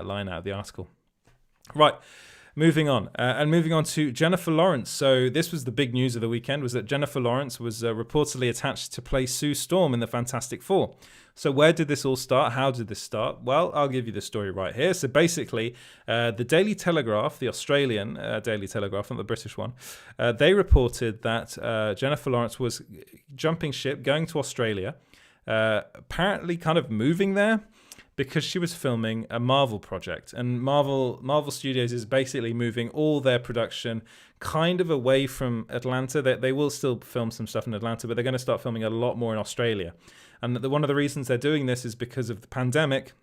line out of the article. Right. Moving on, and moving on to Jennifer Lawrence. So this was the big news of the weekend, was that Jennifer Lawrence was reportedly attached to play Sue Storm in the Fantastic Four. So where did this all start? How did this start? Well, I'll give you the story right here. So basically, the Daily Telegraph, the Australian Daily Telegraph, not the British one, they reported that Jennifer Lawrence was jumping ship, going to Australia, apparently kind of moving there, because she was filming a Marvel project. And Marvel Studios is basically moving all their production kind of away from Atlanta. They will still film some stuff in Atlanta, but they're going to start filming a lot more in Australia. And one of the reasons they're doing this is because of the pandemic,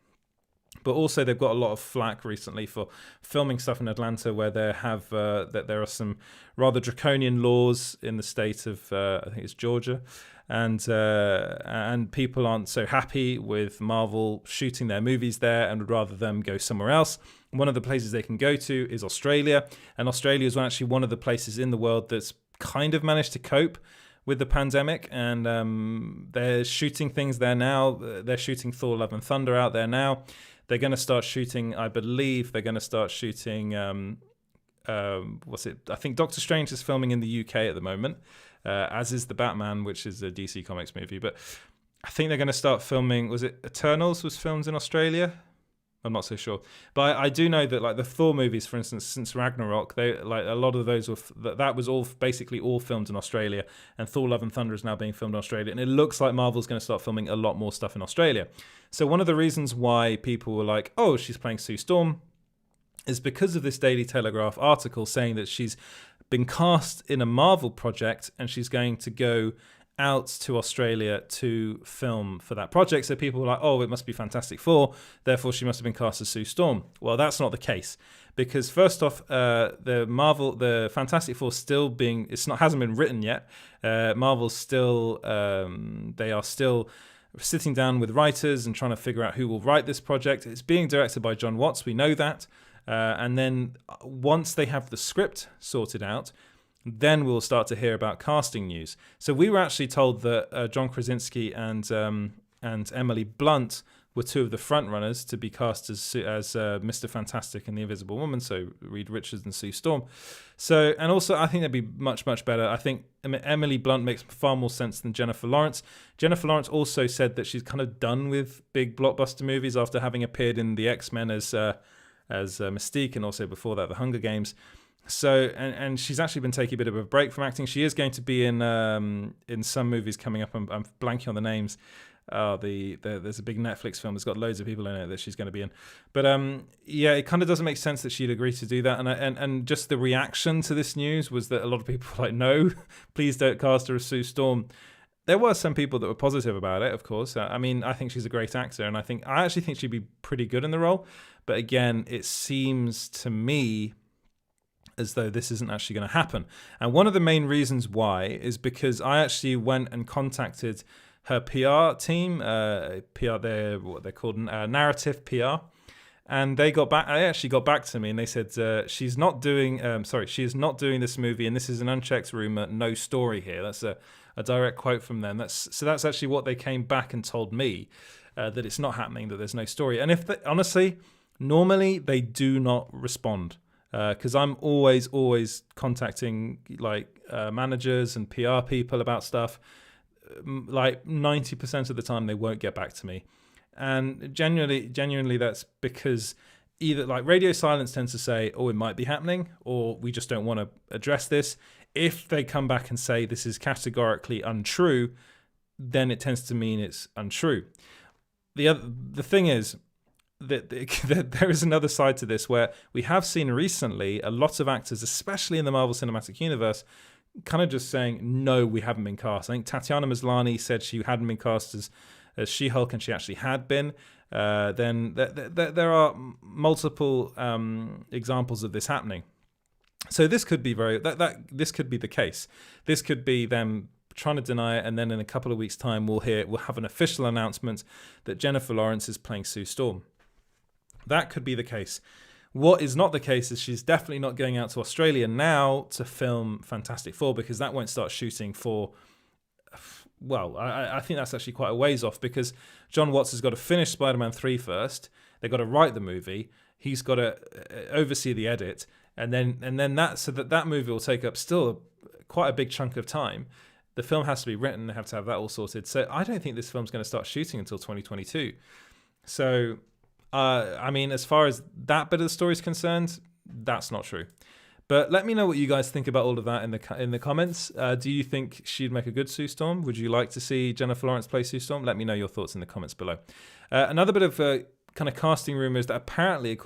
but also they've got a lot of flack recently for filming stuff in Atlanta where there are some rather draconian laws in the state of, I think it's Georgia, and people aren't so happy with Marvel shooting their movies there and would rather them go somewhere else. One of the places they can go to is Australia, and Australia is actually one of the places in the world that's kind of managed to cope with the pandemic, and they're shooting things there now. They're shooting Thor: Love and Thunder out there now. They're going to start shooting, I believe, I think Doctor Strange is filming in the UK at the moment, as is The Batman, which is a DC Comics movie. But I think they're going to start filming, was it Eternals was filmed in Australia? I'm not so sure. But I do know that like the Thor movies, for instance, since Ragnarok, they like a lot of those that was all basically all filmed in Australia, and Thor: Love and Thunder is now being filmed in Australia, and it looks like Marvel's going to start filming a lot more stuff in Australia. So one of the reasons why people were like, oh, she's playing Sue Storm, is because of this Daily Telegraph article saying that she's been cast in a Marvel project and she's going to go out to Australia to film for that project. So people were like, oh, it must be Fantastic Four, therefore she must have been cast as Sue Storm. Well, that's not the case, because first off, the Fantastic Four hasn't been written yet. Marvel's still, they are still sitting down with writers and trying to figure out who will write this project. It's being directed by Jon Watts, we know that. And then once they have the script sorted out, then we'll start to hear about casting news. So we were actually told that John Krasinski and Emily Blunt were two of the front runners to be cast as Mr. Fantastic and the Invisible Woman, so Reed Richards and Sue Storm. So, and also I think that'd be much, much better. I think Emily Blunt makes far more sense than Jennifer Lawrence. Jennifer Lawrence also said that she's kind of done with big blockbuster movies after having appeared in the X-Men as Mystique, and also before that the Hunger Games. So and she's actually been taking a bit of a break from acting. She is going to be in some movies coming up. I'm blanking on the names. There's a big Netflix film that's got loads of people in it that she's going to be in. But yeah, it kind of doesn't make sense that she'd agree to do that. And just the reaction to this news was that a lot of people were like, no, please don't cast her as Sue Storm. There were some people that were positive about it, of course. I mean, I think she's a great actor, and I actually think she'd be pretty good in the role. But again, it seems to me as though this isn't actually going to happen. And one of the main reasons why is because I actually went and contacted her PR team, what they're called, Narrative PR. And they actually got back to me, and they said she is not doing this movie, and this is an unchecked rumor, no story here. That's a direct quote from them. That's actually what they came back and told me, that it's not happening, that there's no story. And honestly, normally they do not respond, because I'm always contacting managers and PR people about stuff. Like 90% of the time they won't get back to me. And genuinely that's because either like radio silence tends to say, oh, it might be happening, or we just don't want to address this. If they come back and say this is categorically untrue, then it tends to mean it's untrue. The thing is that there is another side to this, where we have seen recently a lot of actors, especially in the Marvel Cinematic Universe, kind of just saying, no, we haven't been cast. I think Tatiana Maslany said she hadn't been cast as She-Hulk, and she actually had been. Then there are multiple examples of this happening. So this could be this could be the case. This could be them trying to deny it, and then in a couple of weeks' time we'll have an official announcement that Jennifer Lawrence is playing Sue Storm. That could be the case. What is not the case is she's definitely not going out to Australia now to film Fantastic Four, because that won't start shooting for, well, I think that's actually quite a ways off, because Jon Watts has got to finish Spider-Man 3 first. They've got to write the movie. He's got to oversee the edit, and then that movie will take up still quite a big chunk of time. The film has to be written, they have to have that all sorted. So I don't think this film's going to start shooting until 2022. So, I mean, as far as that bit of the story is concerned, that's not true. But let me know what you guys think about all of that in the comments. Do you think she'd make a good Sue Storm? Would you like to see Jennifer Lawrence play Sue Storm? Let me know your thoughts in the comments below. Another bit of kind of casting rumors that apparently, according